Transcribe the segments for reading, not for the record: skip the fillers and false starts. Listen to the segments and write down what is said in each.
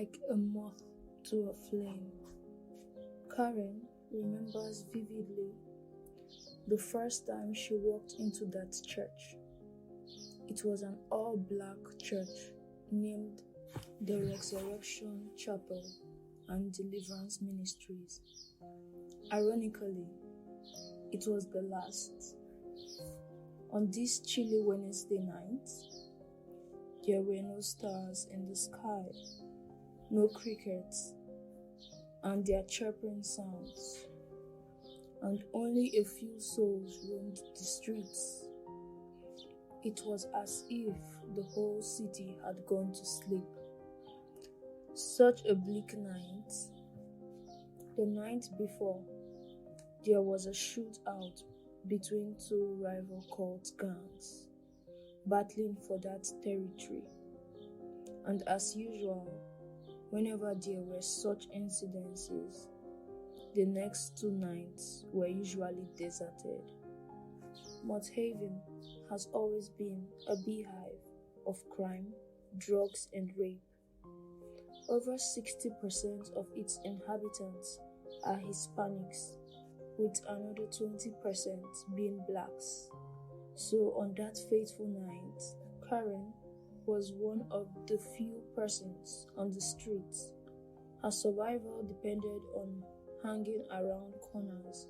like a moth to a flame. Karen remembers vividly the first time she walked into that church. It was an all-black church named the Resurrection Chapel and Deliverance Ministries. Ironically, it was the last. On this chilly Wednesday night, there were no stars in the sky, no crickets, and their chirping sounds, and only a few souls roamed the streets. It was as if the whole city had gone to sleep. Such a bleak night. The night before, there was a shootout between two rival cult gangs, battling for that territory. And as usual, whenever there were such incidences, the next 2 nights were usually deserted. Moth Haven has always been a beehive of crime, drugs, and rape. Over 60% of its inhabitants are Hispanics, with another 20% being blacks. So on that fateful night, Karen was one of the few persons on the streets. Her survival depended on hanging around corners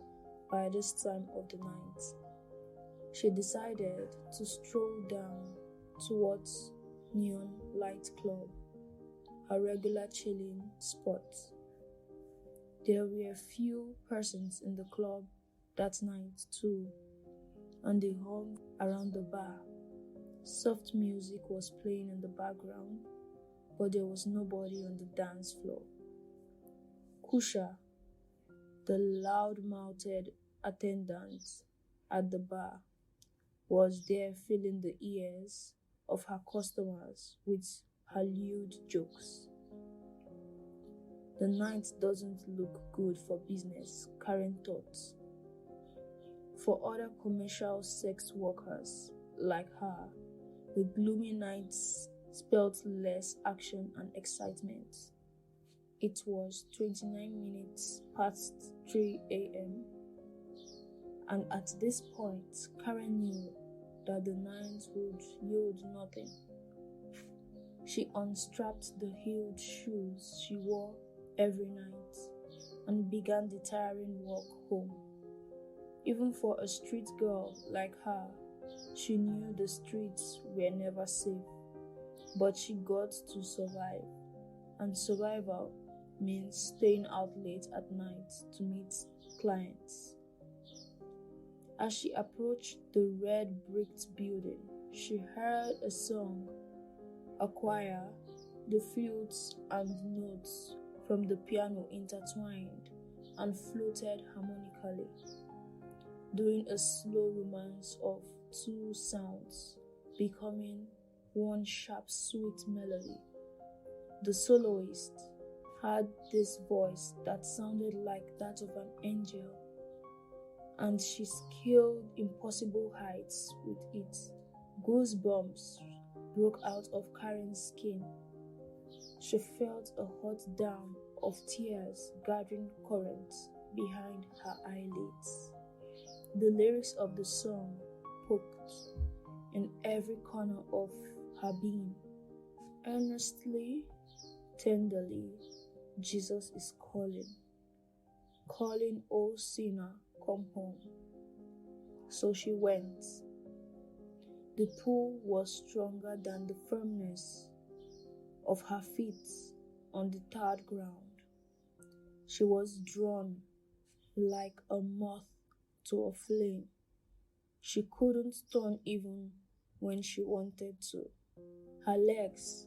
by this time of the night. She decided to stroll down towards Neon Light Club, her regular chilling spot. There were few persons in the club that night too, and they hung around the bar. Soft music was playing in the background, but there was nobody on the dance floor. Kusha, the loud-mouthed attendant at the bar, was there filling the ears of her customers with her lewd jokes. The night doesn't look good for business, Karen thought. For other commercial sex workers like her, the gloomy nights spelled less action and excitement. It was 29 minutes past 3 a.m. and at this point, Karen knew that the night would yield nothing. She unstrapped the heeled shoes she wore every night and began the tiring walk home. Even for a street girl like her, she knew the streets were never safe, but she got to survive, and survival means staying out late at night to meet clients. As she approached the red bricked building, she heard a song, a choir, the flutes and notes from the piano intertwined and floated harmonically, doing a slow romance of 2 sounds, becoming one sharp, sweet melody. The soloist had this voice that sounded like that of an angel, and she scaled impossible heights with it. Goosebumps broke out of Karen's skin. She felt a hot dam of tears gathering currents behind her eyelids. The lyrics of the song poked in every corner of her being. Earnestly, tenderly, Jesus is calling, calling, O sinner, come home. So she went. The pull was stronger than the firmness of her feet on the tarred ground. She was drawn like a moth to a flame. She couldn't turn even when she wanted to. Her legs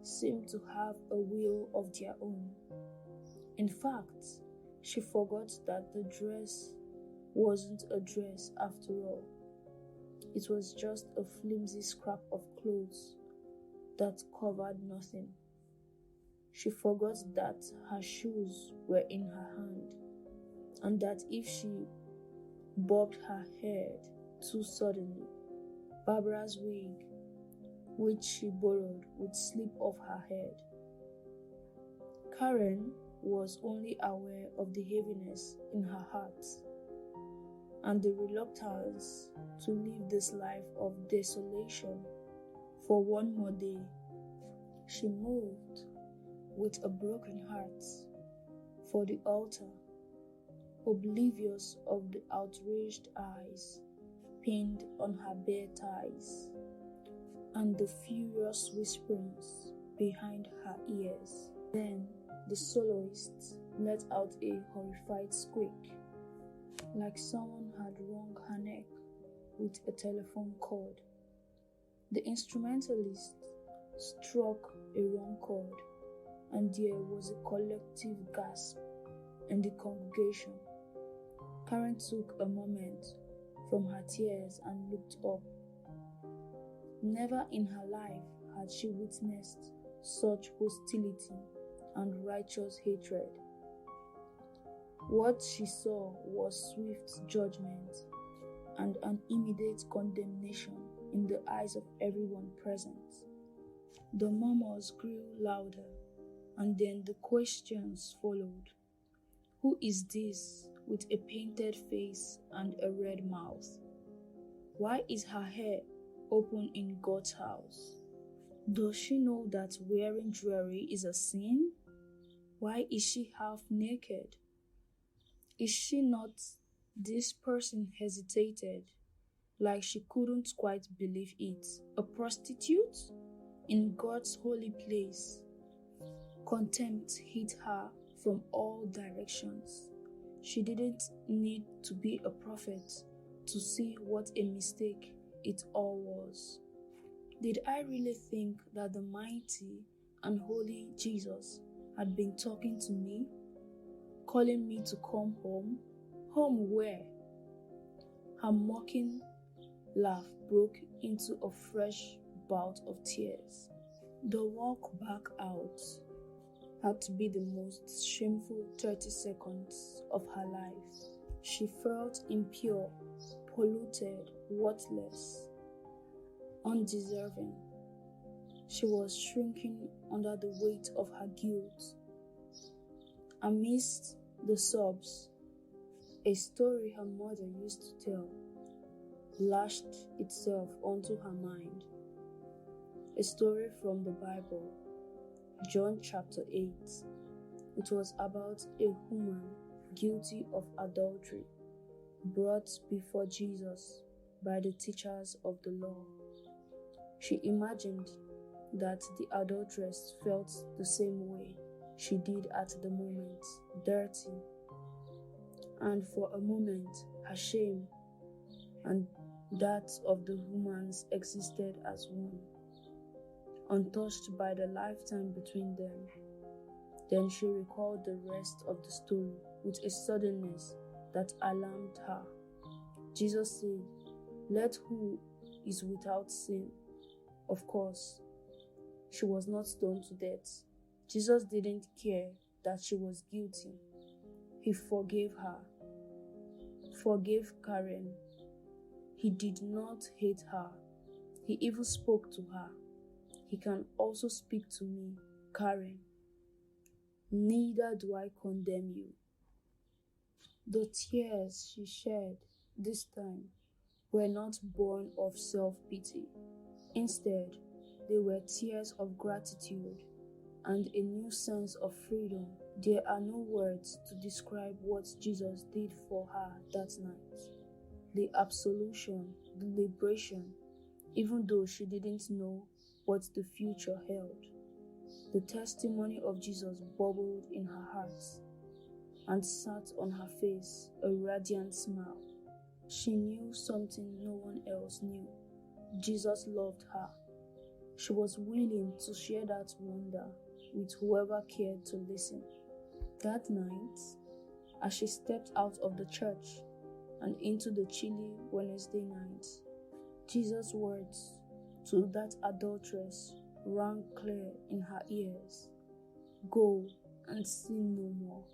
seemed to have a will of their own. In fact, she forgot that the dress wasn't a dress after all. It was just a flimsy scrap of clothes that covered nothing. She forgot that her shoes were in her hand, and that if she bobbed her head too suddenly, Barbara's wig, which she borrowed, would slip off her head. Karen was only aware of the heaviness in her heart and the reluctance to live this life of desolation for one more day. She moved with a broken heart for the altar, oblivious of the outraged eyes pinned on her bare thighs and the furious whisperings behind her ears. Then the soloist let out a horrified squeak, like someone had wrung her neck with a telephone cord. The instrumentalist struck a wrong chord, and there was a collective gasp in the congregation. Karen took a moment from her tears and looked up. Never in her life had she witnessed such hostility and righteous hatred. What she saw was swift judgment and an immediate condemnation in the eyes of everyone present. The murmurs grew louder, and then the questions followed. Who is this with a painted face and a red mouth? Why is her hair open in God's house? Does she know that wearing jewelry is a sin? Why is she half naked? Is she not? This person hesitated, like she couldn't quite believe it. A prostitute? In God's holy place. Contempt hit her from all directions. She didn't need to be a prophet to see what a mistake it all was. Did I really think that the mighty and holy Jesus had been talking to me, calling me to come home? Home where? Her mocking laugh broke into a fresh bout of tears. The walk back out had to be the most shameful 30 seconds of her life. She felt impure, polluted, worthless, undeserving. She was shrinking under the weight of her guilt. Amidst the sobs, a story her mother used to tell lashed itself onto her mind. A story from the Bible, John chapter 8. It was about a woman guilty of adultery, brought before Jesus by the teachers of the law. She imagined that the adulteress felt the same way she did at the moment, dirty, and for a moment her shame and that of the woman's existed as one, untouched by the lifetime between them. Then she recalled the rest of the story with a suddenness that alarmed her. Jesus said, "Let who is without sin." Of course, she was not stoned to death. Jesus didn't care that she was guilty. He forgave her, forgave Karen. He did not hate her. He even spoke to her. He can also speak to me, Karen. Neither do I condemn you. The tears she shed this time were not born of self-pity. Instead, they were tears of gratitude and a new sense of freedom. There are no words to describe what Jesus did for her that night. The absolution, the liberation, even though she didn't know what the future held. The testimony of Jesus bubbled in her heart and sat on her face a radiant smile. She knew something no one else knew. Jesus loved her. She was willing to share that wonder with whoever cared to listen. That night, as she stepped out of the church and into the chilly Wednesday night, Jesus' words to that adulteress rang clear in her ears. Go and sin no more.